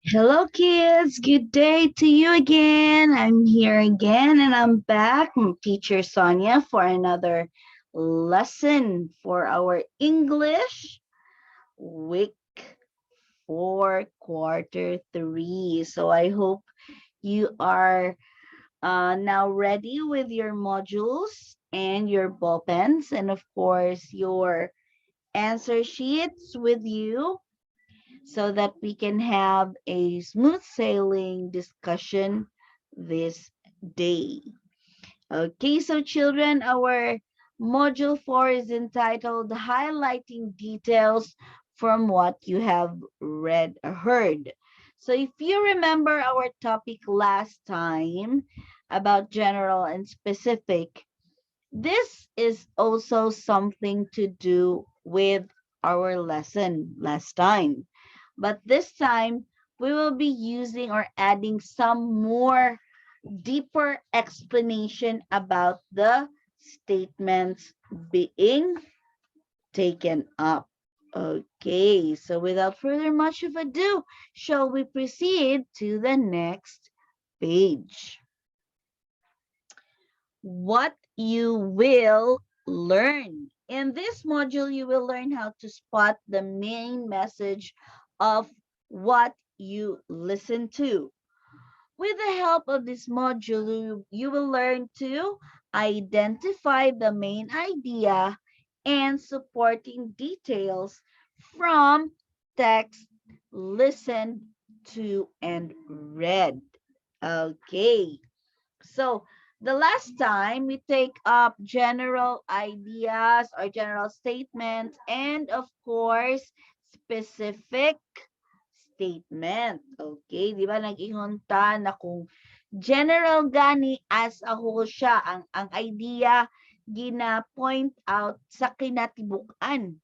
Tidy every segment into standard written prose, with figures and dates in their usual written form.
Hello, kids. Good day to you again. I'm here again and I'm back. I'm Teacher Sonia for another lesson for our English week 4, quarter 3. So I hope you are now ready with your modules and your ball pens, and of course, your answer sheets with you so that we can have a smooth sailing discussion this day. Okay, so children, our module 4 is entitled Highlighting Details from What You Have Read or Heard. So if you remember our topic last time about general and specific, this is also something to do with our lesson last time. But this time, we will be using or adding some more deeper explanation about the statements being taken up. Okay, so without further much of ado, shall we proceed to the next page? What you will learn. In this module, you will learn how to spot the main message of what you listen to. With the help of this module, you will learn to identify the main idea and supporting details from text listened to and read. Okay, so the last time we take up general ideas or general statements and of course specific statement. Okay, di ba nag-ingon ta na kung general gani as a whole siya ang idea gina-point out sa kinatibuk-an.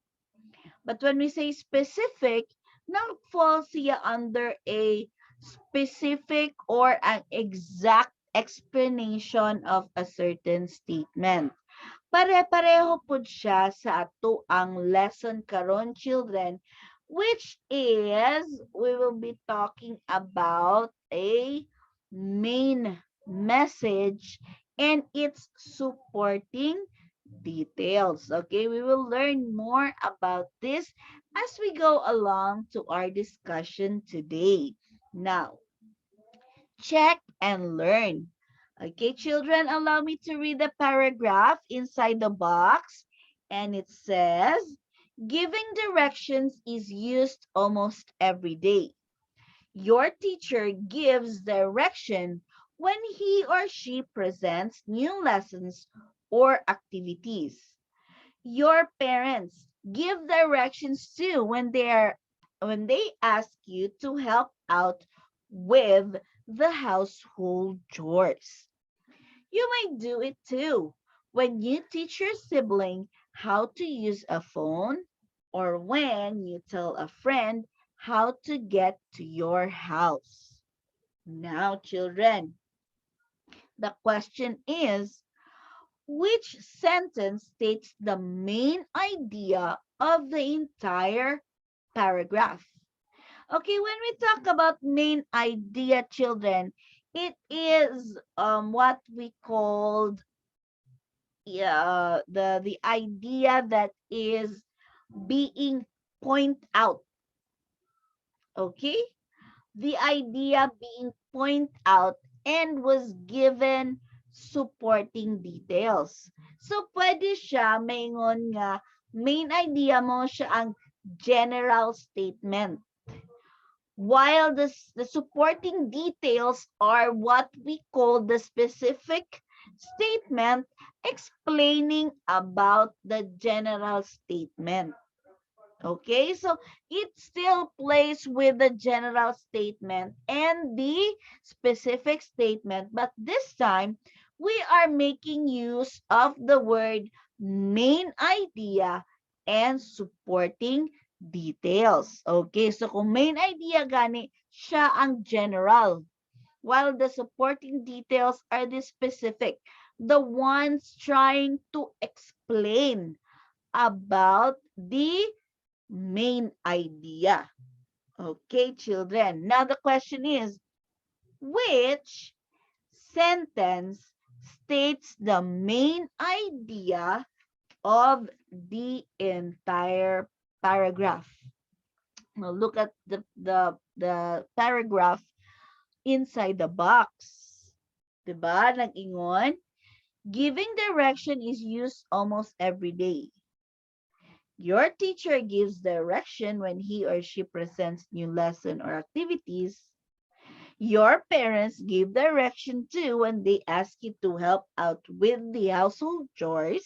But when we say specific, now falls siya under a specific or an exact explanation of a certain statement. Pare-pareho po siya sa ato ang lesson karon children, which is we will be talking about a main message and its supporting details. Okay, we will learn more about this as we go along to our discussion today. Now, check and learn. Okay, children, allow me to read the paragraph inside the box. And it says, giving directions is used almost every day. Your teacher gives direction when he or she presents new lessons or activities. Your parents give directions too when they ask you to help out with the household chores. You might do it too when you teach your sibling how to use a phone or when you tell a friend how to get to your house. Now, children, the question is, which sentence states the main idea of the entire paragraph? Okay, when we talk about main idea, children, it is what we called the idea that is being point out. Okay, the idea being point out and was given supporting details. So pwede siya maingon nga main idea mo siya ang general statement, while the supporting details are what we call the specific statement explaining about the general statement. Okay, so it still plays with the general statement and the specific statement, but this time we are making use of the word main idea and supporting details. Okay, so kung main idea gani, siya ang general, while the supporting details are the specific, the ones trying to explain about the main idea. Okay, children. Now the question is, which sentence states the main idea of the entire paragraph? Now look at the paragraph inside the box. Diba? Nag-ingon, giving direction is used almost every day. Your teacher gives direction when he or she presents new lesson or activities. Your parents give direction too when they ask you to help out with the household chores.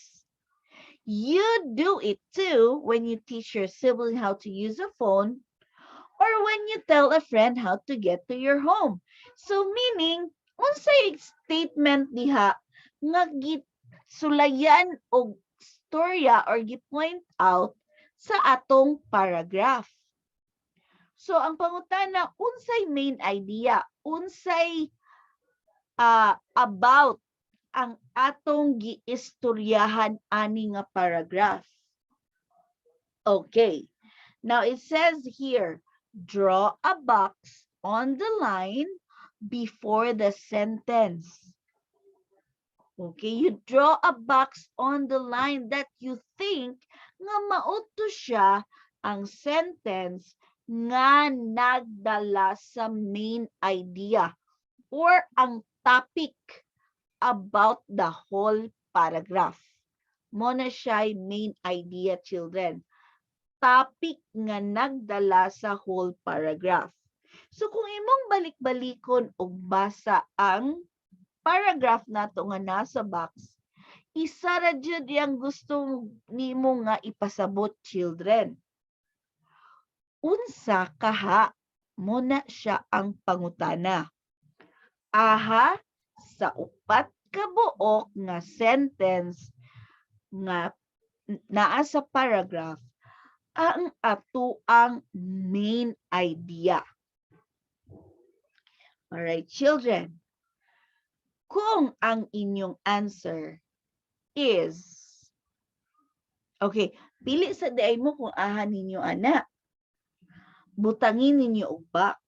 You do it too when you teach your sibling how to use a phone or when you tell a friend how to get to your home. So meaning, unsay statement diha nga sulayan og storya or gi-point out sa atong paragraph. So ang pangutana, unsay main idea? Unsay about ang atong giistoryahan ani nga paragraph? Okay. Now it says here, draw a box on the line before the sentence. Okay, you draw a box on the line that you think nga mauto siya ang sentence nga nagdala sa main idea or ang topic about the whole paragraph. Mo na siya main idea, children. Topic nga nagdala sa whole paragraph. So kung imong balik-balikon og basa ang paragraph nato nga nasa box, isa ra jud yang gusto nimo nga ipasabot, children. Unsa kaha mo na siya ang pangutana. Aha sa upat ka buok nga sentence nga naa sa paragraph ang atuang main idea. Alright, children. Kung ang inyong answer is, okay, pili sa day mo kung aha ninyo ana. Butangin ninyo og box.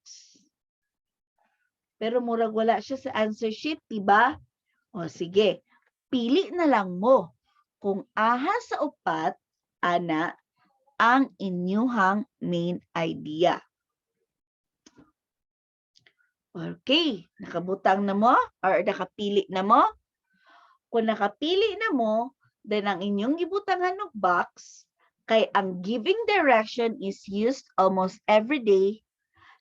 Pero murag wala siya sa answer sheet, diba? O sige, pili na lang mo kung aha sa upat, ana, ang inyuhang main idea. Okay, nakabutang na mo or nakapili na mo? Kung nakapili na mo, then ang inyong gibutangan ng box, kay ang giving direction is used almost every day,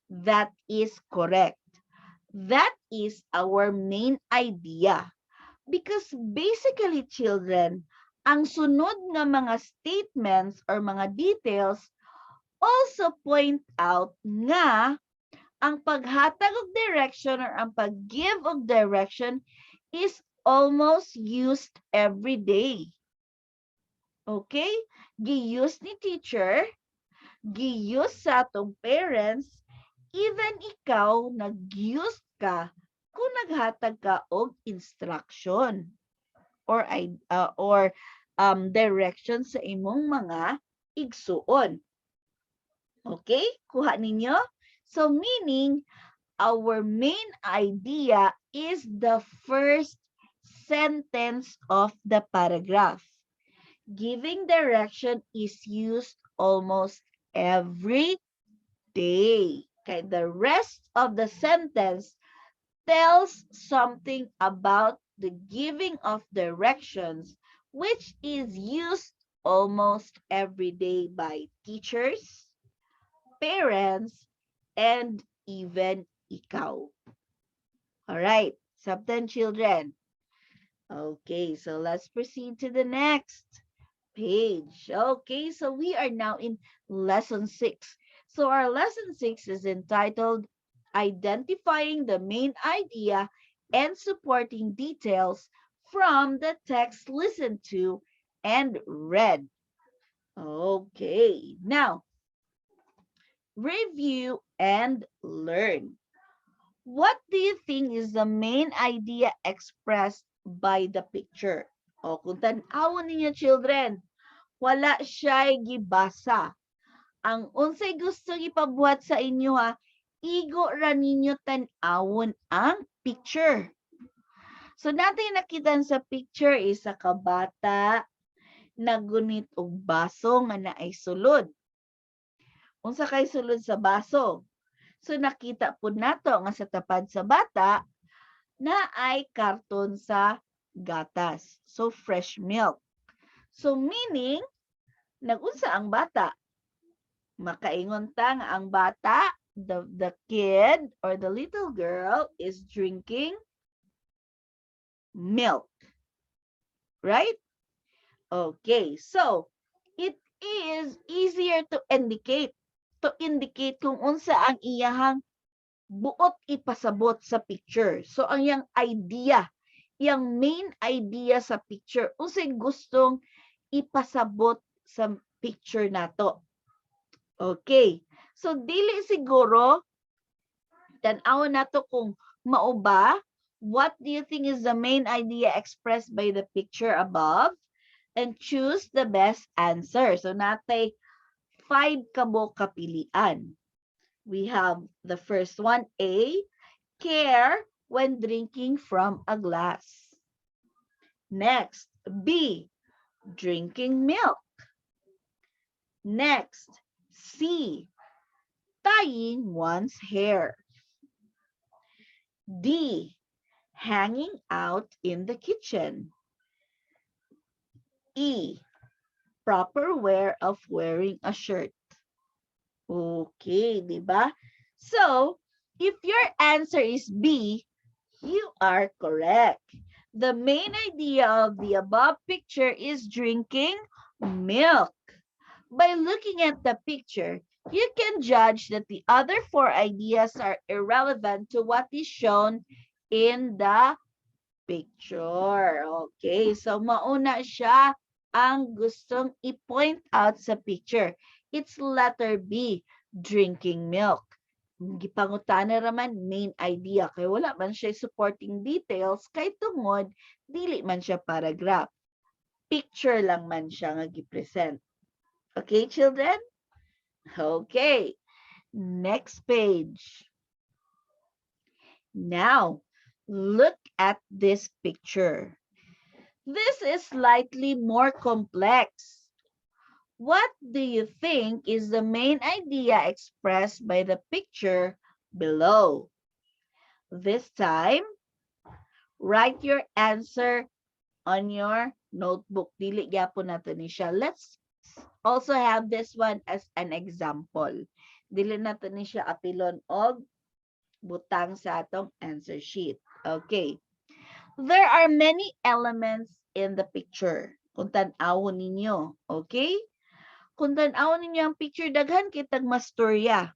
that is correct. That is our main idea. Because basically, children, ang sunod nga mga statements or mga details also point out nga ang paghatag og direction or ang pag-give og direction is almost used every day. Okay? Gi-use ni teacher, gi-use sa atong parents, even ikaw nag-use ka kung naghatag ka og instruction or direction sa imong mga igsuon. Okay? Kuha ninyo? So meaning, our main idea is the first sentence of the paragraph. Giving direction is used almost every day. Okay, the rest of the sentence tells something about the giving of directions, which is used almost every day by teachers, parents, and even ikaw. All right, subten children. Okay, so let's proceed to the next page. Okay, so we are now in lesson 6. So our lesson 6 is entitled Identifying the Main Idea and Supporting Details from the Text Listened to and Read. Okay, now review and learn. What do you think is the main idea expressed by the picture? O kung tan-awon ninyo, children, wala siya gibasa. Ang unsay gustong ipabuhat sa inyo ha, igo ra ninyo tan-awon ang picture. So natin nakita sa picture is sa kabata nagunit og baso nga naay sulod. Unsa kay sulod sa baso? So nakita po nato nga sa tapad sa bata na ay karton sa gatas. So fresh milk. So meaning, nagunsa ang bata. Makaingon ta nga ang bata, the kid or the little girl is drinking milk. Right? Okay. So, it is easier to indicate kung unsa ang iyahang buot ipasabot sa picture. So, ang yang idea, yang main idea sa picture, unsay gustong ipasabot sa picture nato. Okay. So, dili siguro, tan-awon nato kung mao ba, what do you think is the main idea expressed by the picture above? And choose the best answer. So, natay 5 kabo kapilian. We have the first one, A, care when drinking from a glass. Next, B, drinking milk. Next, C, tying one's hair. D, hanging out in the kitchen. E, proper wear of wearing a shirt. Okay, di ba? So, if your answer is B, you are correct. The main idea of the above picture is drinking milk. By looking at the picture, you can judge that the other 4 ideas are irrelevant to what is shown in the picture. Okay, so mauna siya ang gustong i-point out sa picture. It's letter B, drinking milk. Gipangutana raman main idea kay wala man siya supporting details kay tungod dili man siya paragraph. Picture lang man siya nga gi-present. Okay, children? Okay. Next page. Now, look at this picture. This is slightly more complex. What do you think is the main idea expressed by the picture below? This time, write your answer on your notebook. Dili gyapon nato ni siya. Let's also have this one as an example. Dili nato ni siya apilon og butang sa atong answer sheet. Okay. There are many elements in the picture. Kung tan-awon ninyo. Okay? Kung tan-awon ninyo ang picture, daghan kitag mastorya.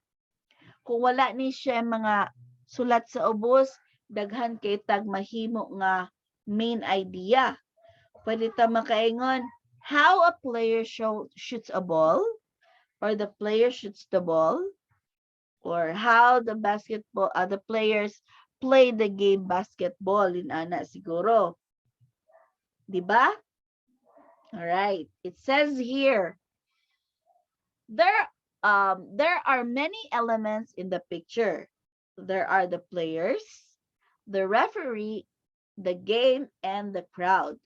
Kung wala ni siya mga sulat sa ubos, daghan kitag mahimo nga main idea. Pwede ta makaingon, how a player shoots a ball, or the player shoots the ball, or how the players play the game basketball in ana siguro. Diba? All right. It says here, there are many elements in the picture. There are the players, the referee, the game, and the crowd.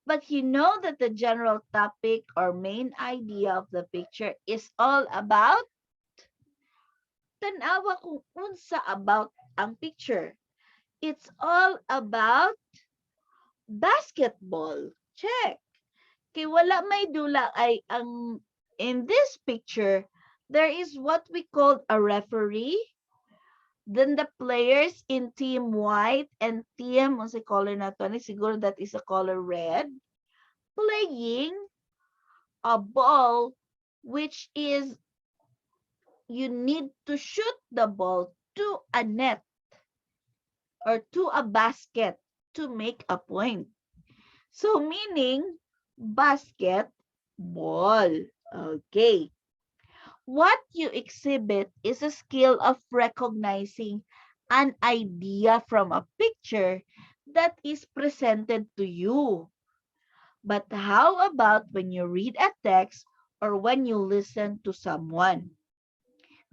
But you know that the general topic or main idea of the picture is all about, tanawa kung unsa about ang picture. It's all about basketball. Check. Kay wala may dula ay ang in this picture, there is what we call a referee. Then the players in team white and team, what's the color na to? Siguro that is a color red. Playing a ball, which is you need to shoot the ball to a net or to a basket to make a point. So meaning basketball. Okay. What you exhibit is a skill of recognizing an idea from a picture that is presented to you. But how about when you read a text, or when you listen to someone?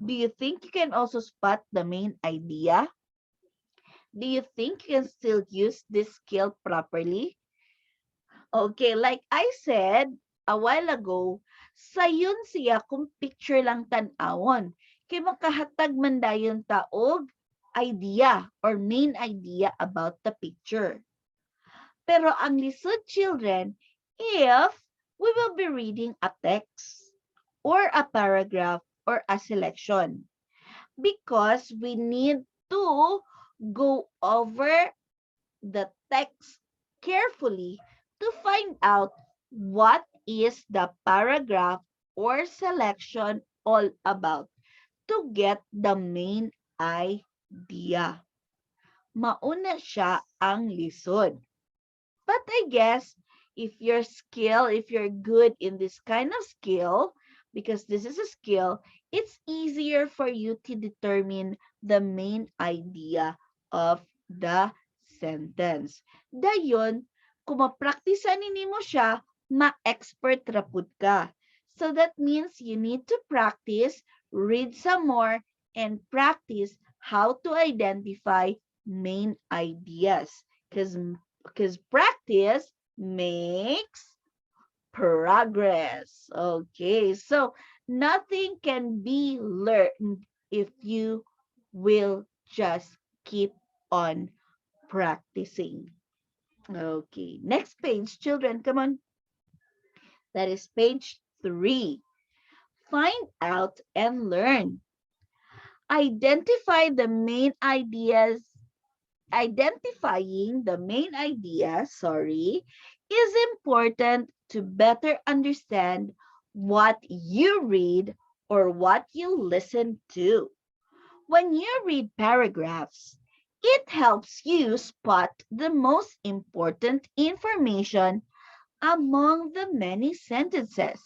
Do you think you can also spot the main idea? Do you think you can still use this skill properly? Okay, like I said a while ago, sayon siya kung picture lang tan-awon. Kay makahatag man dayon ta og idea or main idea about the picture. Pero ang lisod, children, if we will be reading a text or a paragraph or a selection, because we need to go over the text carefully to find out what is the paragraph or selection all about to get the main idea. Mauna siya ang lisod. But I guess if you're good in this kind of skill, because this is a skill, it's easier for you to determine the main idea of the sentence. Dayon, kung mapraktisan mo siya, ma-expert rapud ka. So that means you need to practice, read some more, and practice how to identify main ideas. Because practice makes progress. Okay, so nothing can be learned if you will just keep on practicing. Okay, next page, children, come on. That is page 3. Find out and learn. Identify the main ideas Identifying the main idea, is important to better understand what you read or what you listen to. When you read paragraphs, it helps you spot the most important information among the many sentences.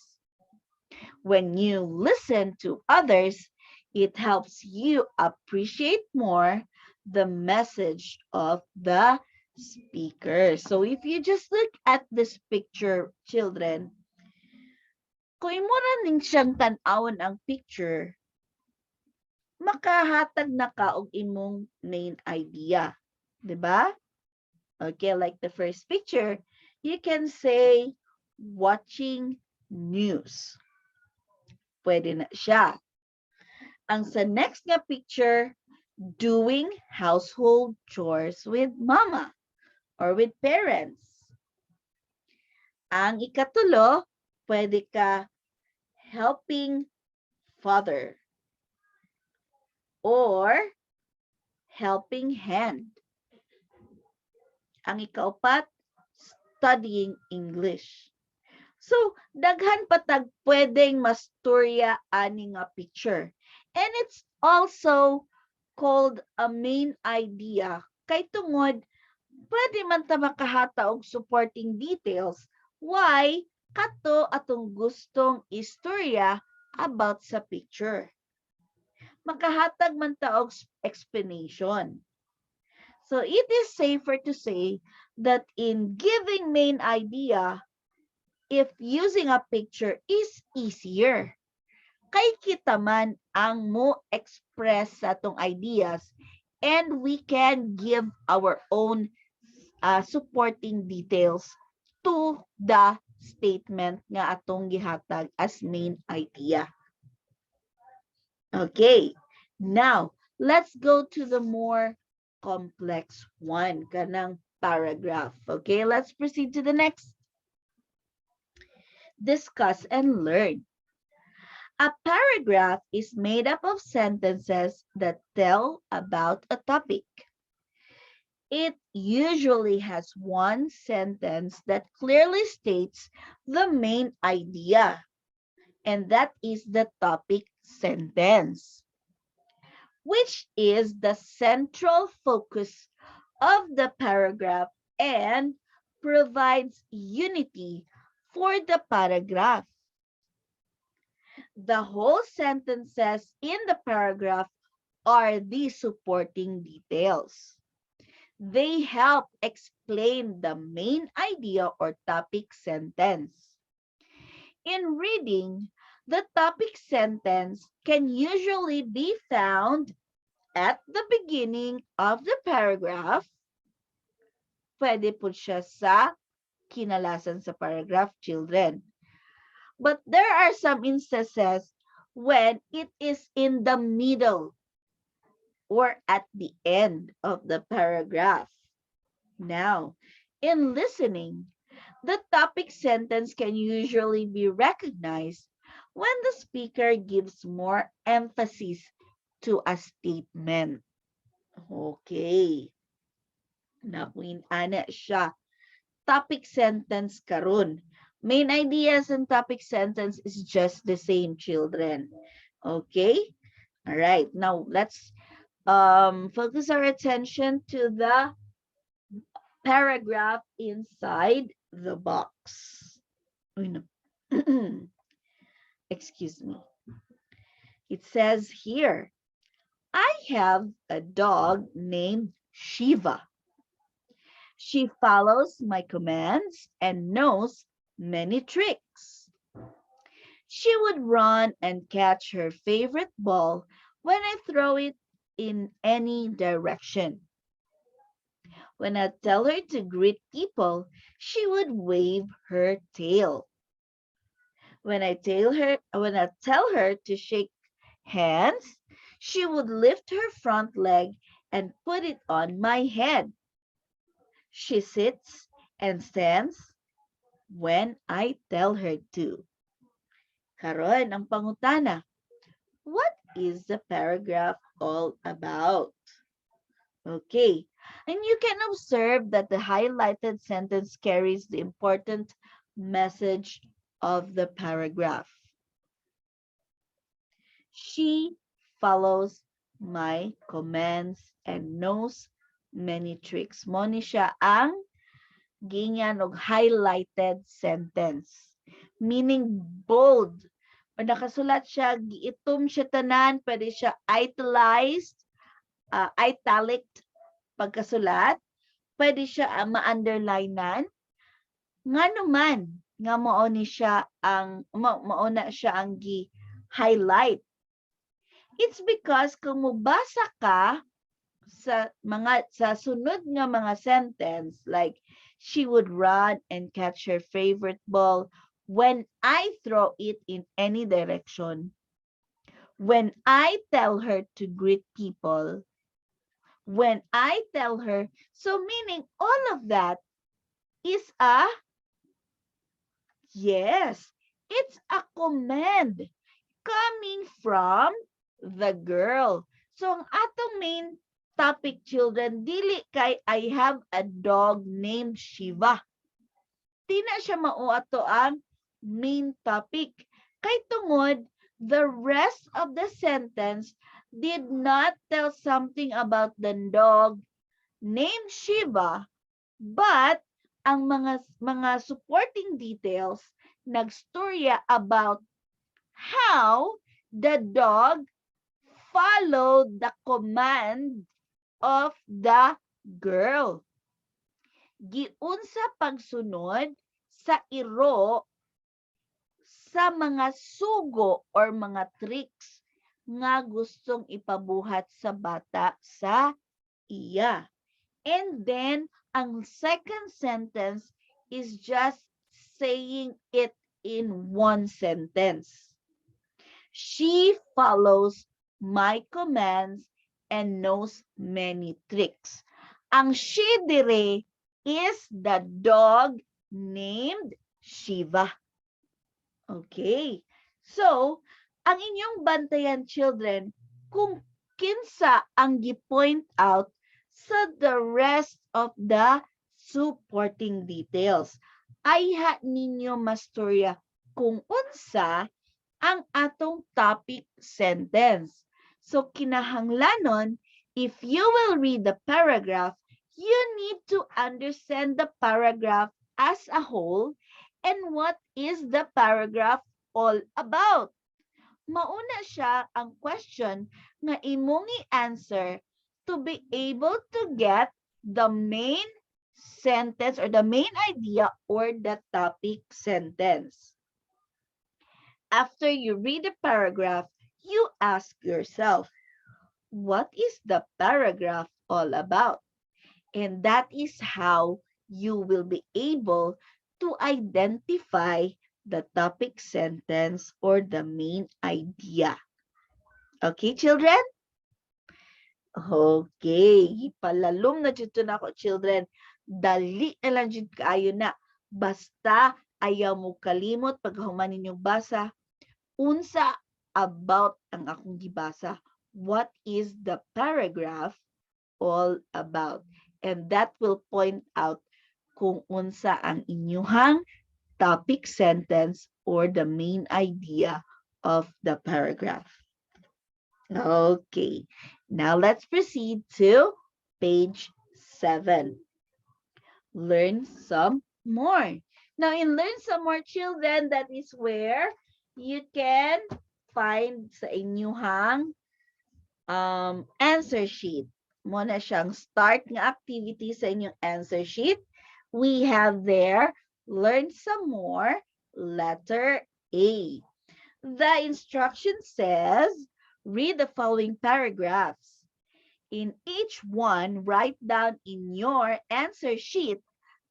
When you listen to others, it helps you appreciate more the message of the speaker. So if you just look at this picture, children, kung imo ra ning siyang tan-awon ang picture, makahatag na ka og imong main idea. 'Di ba? Okay, like the first picture, you can say watching news. Pwede na siya. Ang sa next nga picture, doing household chores with mama or with parents. Ang ikatulo, pwede ka helping father or helping hand. Ang ikaapat, studying English. So, daghan patag pwedeng mastorya ani nga picture. And it's also called a main idea. Kay tungod, pwede man ta makahata og supporting details. Why? Kato atong gustong istorya about sa picture. Makahatag man ta og explanation. So it is safer to say that in giving main idea, if using a picture is easier. Kay kita man ang mo express sa atong ideas and we can give our own supporting details to the statement nga atong gihatag as main idea. Okay, now let's go to the more complex one, kanang paragraph. Okay, let's proceed to the next. Discuss and learn. A paragraph is made up of sentences that tell about a topic. It usually has one sentence that clearly states the main idea, and that is the topic sentence, which is the central focus of the paragraph and provides unity for the paragraph. The whole sentences in the paragraph are the supporting details. They help explain the main idea or topic sentence. In reading, the topic sentence can usually be found at the beginning of the paragraph. Pwede po siya sa kinalasan sa paragraph, children. But there are some instances when it is in the middle or at the end of the paragraph. Now, in listening, the topic sentence can usually be recognized when the speaker gives more emphasis to a statement. Okay. Nakuin ana siya. Topic sentence karon. Main ideas and topic sentence is just the same, children. Okay? All right. Now, let's focus our attention to the paragraph inside the box. Excuse me. It says here, I have a dog named Shiva. She follows my commands and knows many tricks. She would run and catch her favorite ball when I throw it in any direction. When I tell her to greet people, she would wave her tail. When I tell her to shake hands, she would lift her front leg and put it on my head. She sits and stands when I tell her to. Karon ang pangutana. What is the paragraph all about? Okay, and you can observe that the highlighted sentence carries the important message of the paragraph. She follows my commands and knows many tricks. Mo ni siya ang gingan og highlighted sentence. Meaning bold. O nakasulat siya, giitom siya tanan, pwede siya italicized, italic pagkasulat, pwede siya ma-underlinean. Nga naman, nga mauna siya ang gi-highlight. It's because kung mubasa ka sa sunod nga mga sentence, like she would run and catch her favorite ball when I throw it in any direction. When I tell her to greet people. When I tell her. So meaning all of that is yes, it's a command coming from the girl. So ang atong main topic, children, dili kay I have a dog named Shiva. Di na siya mao ato ang main topic. Kay tungod, the rest of the sentence did not tell something about the dog named Shiva, but ang mga supporting details nagstorya about how the dog followed the command of the girl. Giunsa pagsunod sa iro sa mga sugo or mga tricks nga gustong ipabuhat sa bata sa iya. And then, ang second sentence is just saying it in one sentence. She follows my commands and knows many tricks. Ang she dire is the dog named Shiva. Okay. So, ang inyong bantayan, children, kung kinsa ang gi-point out sa the rest of the supporting details. Ayha ninyo mastorya kung unsa ang atong topic sentence. So, kinahanglanon, if you will read the paragraph, you need to understand the paragraph as a whole and what is the paragraph all about. Mauna siya ang question nga imong i-answer to be able to get the main sentence or the main idea or the topic sentence. After you read the paragraph, you ask yourself, what is the paragraph all about? And that is how you will be able to identify the topic sentence or the main idea. Okay, children? Okay. Palalom na dito na ako, children. Dali na lang dito kaayo na. Basta ayaw mo kalimot pag human ninyong basa. Unsa about ang akong gibasa. What is the paragraph all about? And that will point out kung unsa ang inyuhang topic sentence or the main idea of the paragraph. Okay, now let's proceed to page 7. Learn some more. Now in Learn Some More, children, that is where you can find sa inyuhang answer sheet. Mo na siyang start nga activity sa inyong answer sheet. We have there, learn some more, letter A. The instruction says, read the following paragraphs. In each one, write down in your answer sheet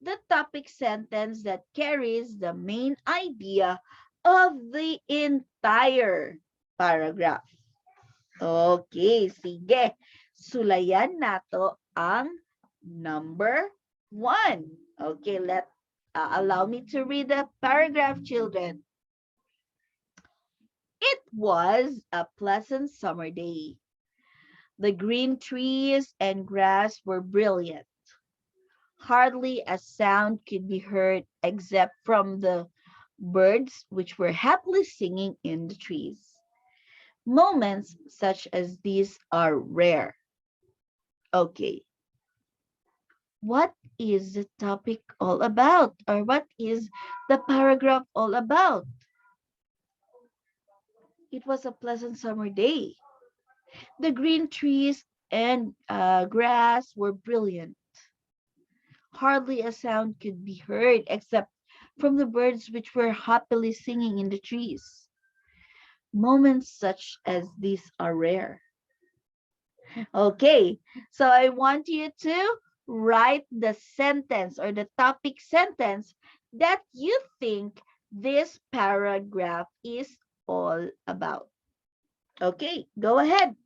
the topic sentence that carries the main idea of the entire paragraph. Okay, sige. Sulayan nato ang number 1. Okay, allow me to read the paragraph, children. It was a pleasant summer day. The green trees and grass were brilliant. Hardly a sound could be heard except from the birds which were happily singing in the trees. Moments such as these are rare. Okay. What is the topic all about? Or what is the paragraph all about? It was a pleasant summer day. The green trees and grass were brilliant. Hardly a sound could be heard except from the birds which were happily singing in the trees. Moments such as these are rare. Okay, so I want you to write the sentence or the topic sentence that you think this paragraph is all about. Okay, go ahead.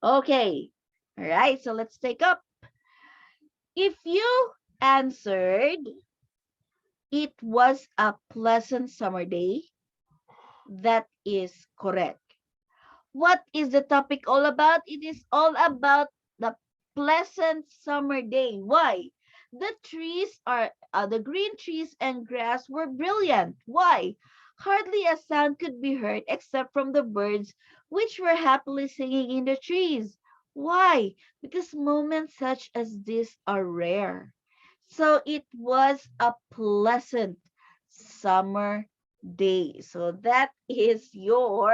Okay, all right, so let's take up. If you answered, it was a pleasant summer day, that is correct. What is the topic all about? It is all about the pleasant summer day. Why? The green trees and grass were brilliant. Why? Hardly a sound could be heard except from the birds which were happily singing in the trees. Why? Because moments such as this are rare. So it was a pleasant summer day. So that is your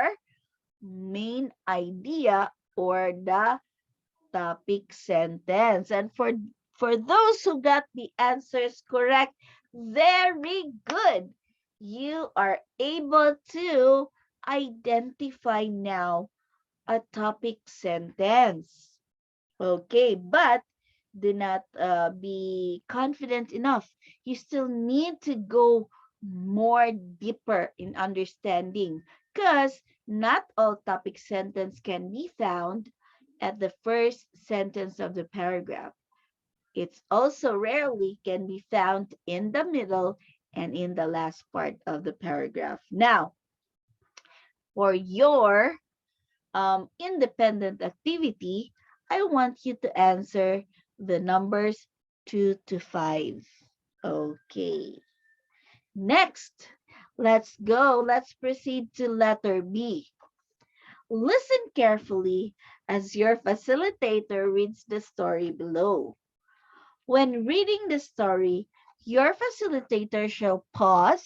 main idea or the topic sentence. And for those who got the answers correct, very good. You are able to identify now a topic sentence. Okay, but do not be confident enough. You still need to go more deeper in understanding because not all topic sentence can be found at the first sentence of the paragraph. It's also rarely can be found in the middle and in the last part of the paragraph. Now, for your independent activity, I want you to answer the numbers 2 to 5. Okay. Next, let's go. Let's proceed to letter B. Listen carefully as your facilitator reads the story below. When reading the story, your facilitator shall pause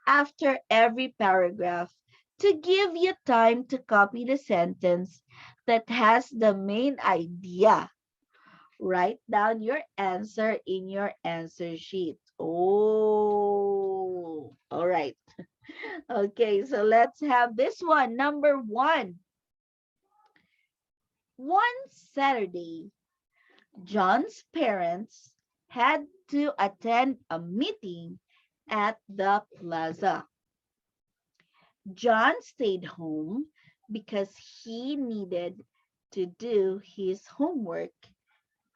after every paragraph to give you time to copy the sentence that has the main idea. Write down your answer in your answer sheet. Oh, all right. Okay, so let's have this one. Number one. One Saturday, John's parents had to attend a meeting at the plaza. John stayed home because he needed to do his homework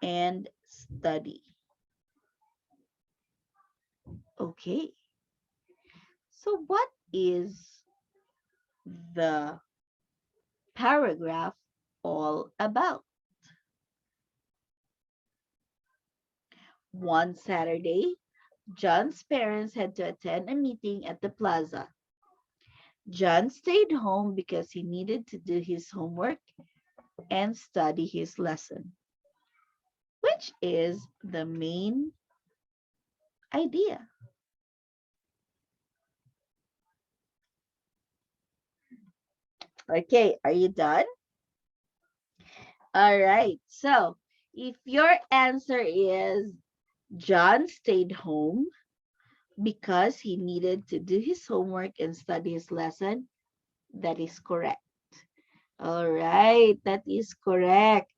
and study. Okay, so what is the paragraph all about? One Saturday, John's parents had to attend a meeting at the plaza. John stayed home because he needed to do his homework and study his lesson, which is the main idea. Okay, are you done? All right. So, if your answer is John stayed home because he needed to do his homework and study his lesson, that is correct. All right, that is correct.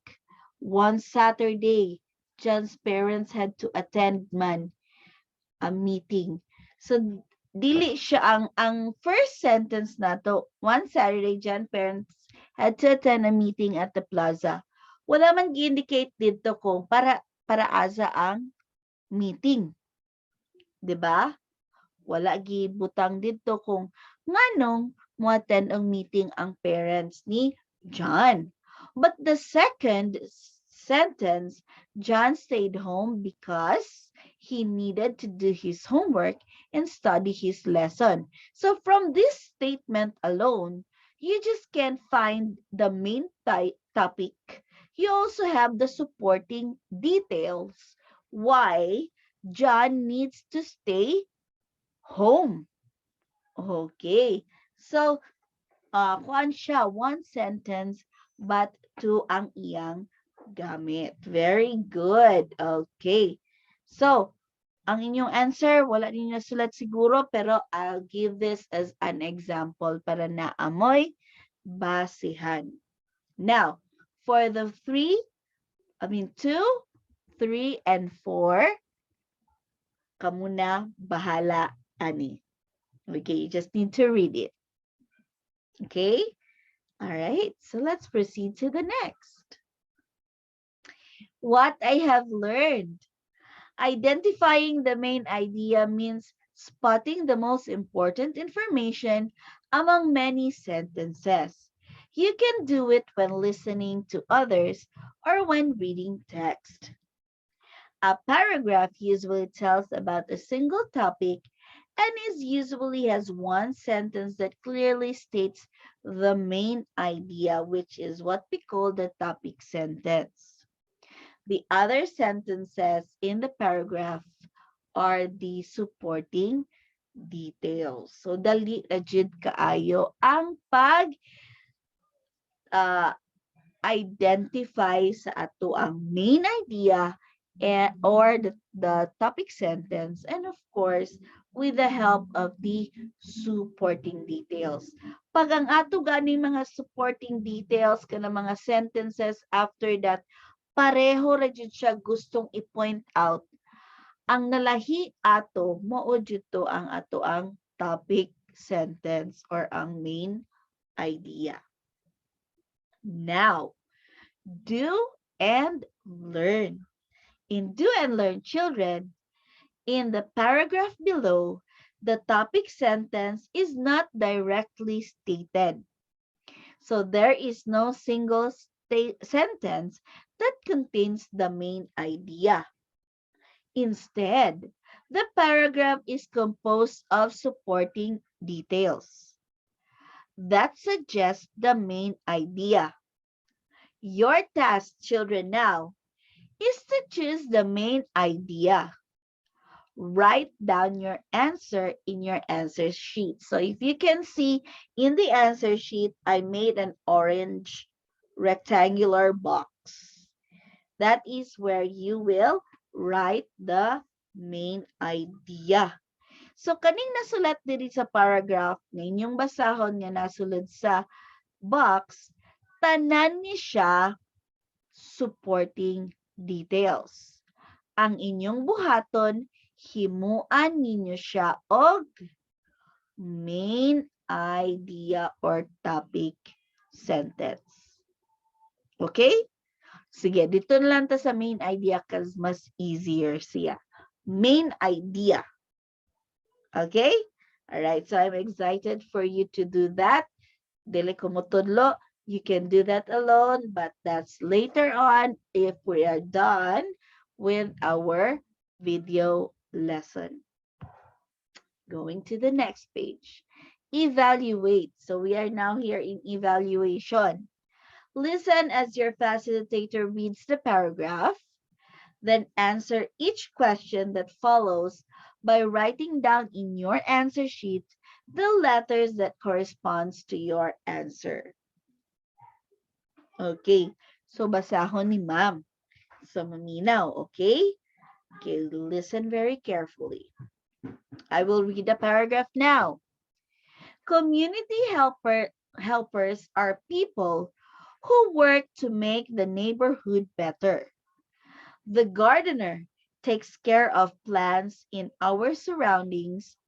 One Saturday, John's parents had to attend a meeting. So, dili siya ang first sentence na to, one Saturday, John's parents had to attend a meeting at the plaza. Wala man gi-indicate dito kung para asa ang meeting. 'Di ba? Wala gibutang dito kung nganong mo-attend ang meeting ang parents ni John. But the second sentence, John stayed home because he needed to do his homework and study his lesson. So from this statement alone, you just can't find the main topic. You also have the supporting details. Why John needs to stay home. Okay. So, kuan siya, one sentence, but two ang iyang gamit. Very good. Okay. So, ang inyong answer, wala ninyo nasulat siguro, pero I'll give this as an example para naamoy basihan. Now, for the 2, 3, and 4, kamu na bahala, ani. Okay, you just need to read it. Okay? All right, so let's proceed to the next. What I have learned. Identifying the main idea means spotting the most important information among many sentences. You can do it when listening to others or when reading text. A paragraph usually tells about a single topic and usually has one sentence that clearly states the main idea, which is what we call the topic sentence. The other sentences in the paragraph are the supporting details. So, dali agid kaayo ang pag identify sa ato ang main idea or the topic sentence, and of course, with the help of the supporting details. Pag ang ato ganing mga supporting details kana mga sentences after that, pareho ra jud siya gustong i-point out. Ang nalahi ato, mao jud to ang ato ang topic sentence or ang main idea. Now, do and learn. In Do and Learn, children, in the paragraph below, the topic sentence is not directly stated. So there is no single sentence that contains the main idea. Instead, the paragraph is composed of supporting details that suggest the main idea. Your task, children, now is to choose the main idea. Write down your answer in your answer sheet. So if you can see in the answer sheet, I made an orange rectangular box. That is where you will write the main idea. So, kaning nasulat diri sa paragraph na inyong basahon nga nasulod sa box, tanan ni siya supporting details. Ang inyong buhaton, himuan ninyo siya og main idea or topic sentence. Okay? Sige, dito na lang ta sa main idea kasi mas easier siya. Main idea. Okay? Alright, so I'm excited for you to do that. Dili ko motudlo. You can do that alone, but that's later on if we are done with our video lesson. Going to the next page. Evaluate. So we are now here in evaluation. Listen as your facilitator reads the paragraph, then answer each question that follows by writing down in your answer sheet the letters that corresponds to your answer. Okay, so basahon ni ma'am. So maminaw, okay? Okay, listen very carefully. I will read the paragraph now. Community helpers are people who work to make the neighborhood better. The gardener takes care of plants in our surroundings.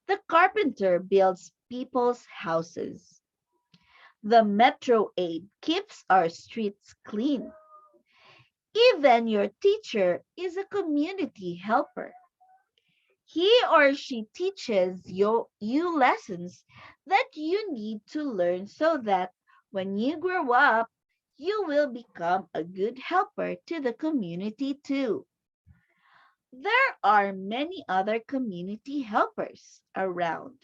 The carpenter builds people's houses. The metro aide keeps our streets clean. Even your teacher is a community helper. He or she teaches you lessons that you need to learn so that when you grow up, you will become a good helper to the community too. There are many other community helpers around,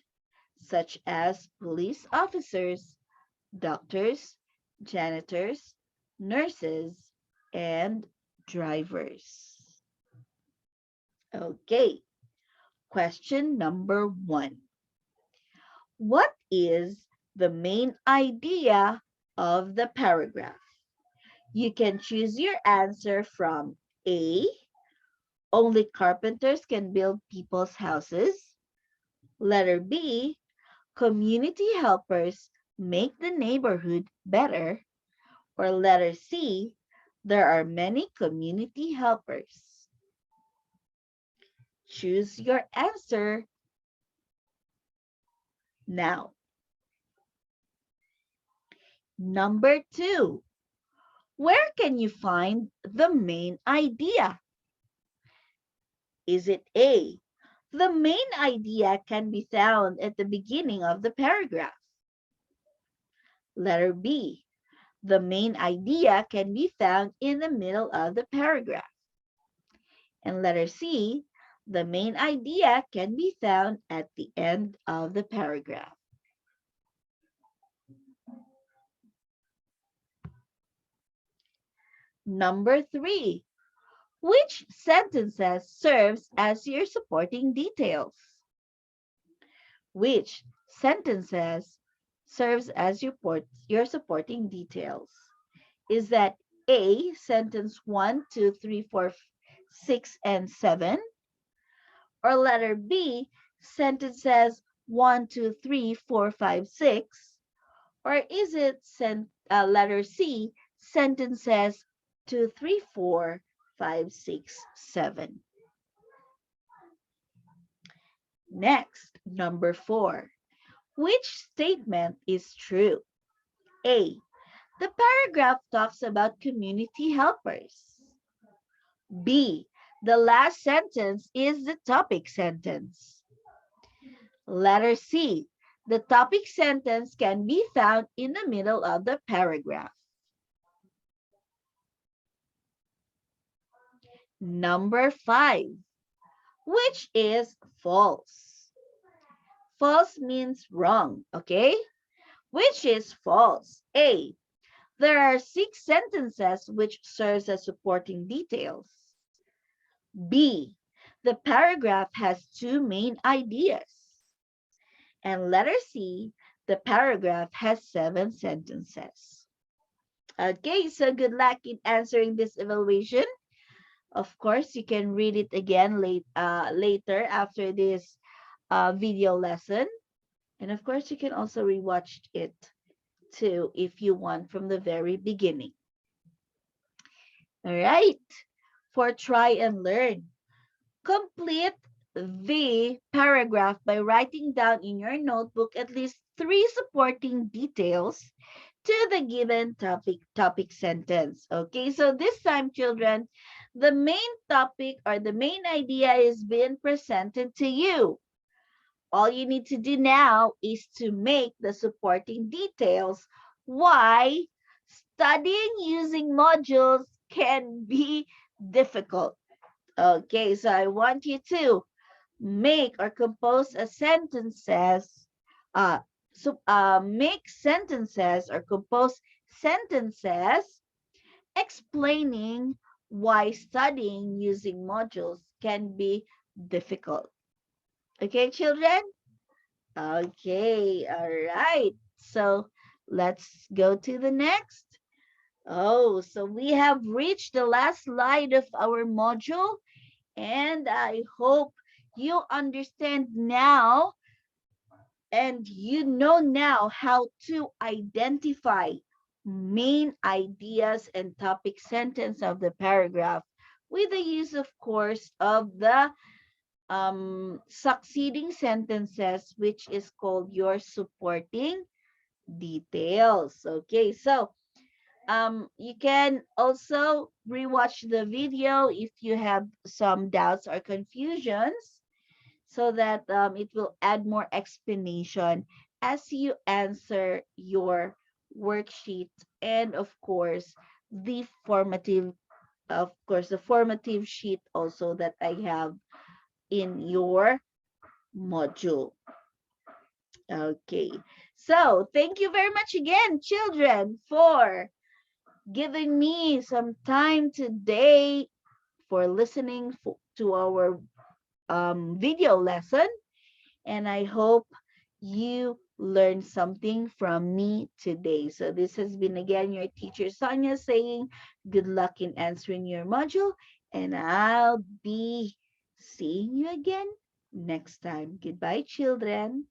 such as police officers, doctors, janitors, nurses, and drivers. Okay, question number 1. What is the main idea of the paragraph? You can choose your answer from A, only carpenters can build people's houses. Letter B, community helpers make the neighborhood better. Or letter C, there are many community helpers. Choose your answer now. Number 2, where can you find the main idea? Is it A, the main idea can be found at the beginning of the paragraph? Letter B, the main idea can be found in the middle of the paragraph. And letter C, the main idea can be found at the end of the paragraph. Number 3, which sentences serves as your supporting details? Which sentences serves as your supporting details? Is that A, sentence 1, 2, 3, 4, 6, and 7? Or letter B, sentences 1, 2, 3, 4, 5, 6? Or is it letter C, sentences 2, 3, 4, 5, 6, 7? Next, number 4. Which statement is true? A, the paragraph talks about community helpers. B, the last sentence is the topic sentence. Letter C, the topic sentence can be found in the middle of the paragraph. Number 5, which is false? False means wrong, okay? Which is false? A, there are 6 sentences which serves as supporting details. B, the paragraph has 2 main ideas. And letter C, the paragraph has 7 sentences. Okay, so good luck in answering this evaluation. Of course, you can read it again later after this video lesson. And of course, you can also rewatch it too if you want from the very beginning. All right, for try and learn. Complete the paragraph by writing down in your notebook at least three supporting details to the given topic sentence. Okay, so this time, children, the main topic or the main idea is being presented to you. All you need to do now is to make the supporting details why studying using modules can be difficult. Okay, so I want you to make or compose a sentences, make sentences or compose sentences explaining why studying using modules can be difficult. Okay, children? Okay, all right. So let's go to the next. Oh, so we have reached the last slide of our module, and I hope you understand now and you know now how to identify main ideas and topic sentence of the paragraph with the use, of course, of the succeeding sentences, which is called your supporting details. Okay, so you can also rewatch the video if you have some doubts or confusions so that it will add more explanation as you answer your worksheet and of course the formative sheet also that I have in your module. Okay, so thank you very much again, children, for giving me some time today for listening to our video lesson. And I hope you learned something from me today. So this has been again your teacher Sonia saying good luck in answering your module, and I'll be seeing you again next time. Goodbye, children.